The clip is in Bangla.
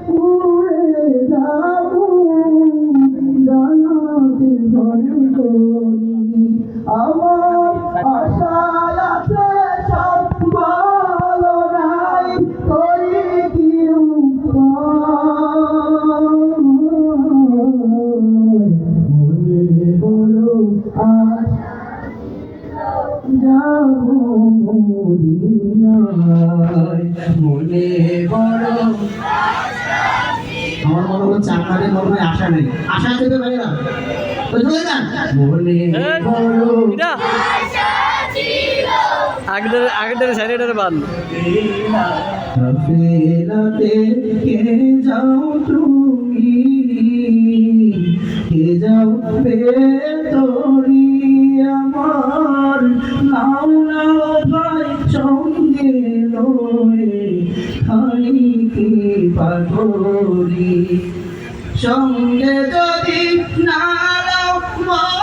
উড়ে যাব জানাতে ধরি আমার আশা আছে সব ভালো নাই করি কি মনে বড় আশা যাবো মদিনায় মনে বড় আমার মনে হচ্ছে আপনাদের মনে হয় আশা নেই আশা আছে তো ভাইরা মনে বড় আগের সাইডের বান কাফেলাতে কে যাও তুমি কে যাও বেতরি আমার নাও নাও ভাই সঙ্গে লয়ে খালি কি পাগলি সঙ্গে যদি না মরে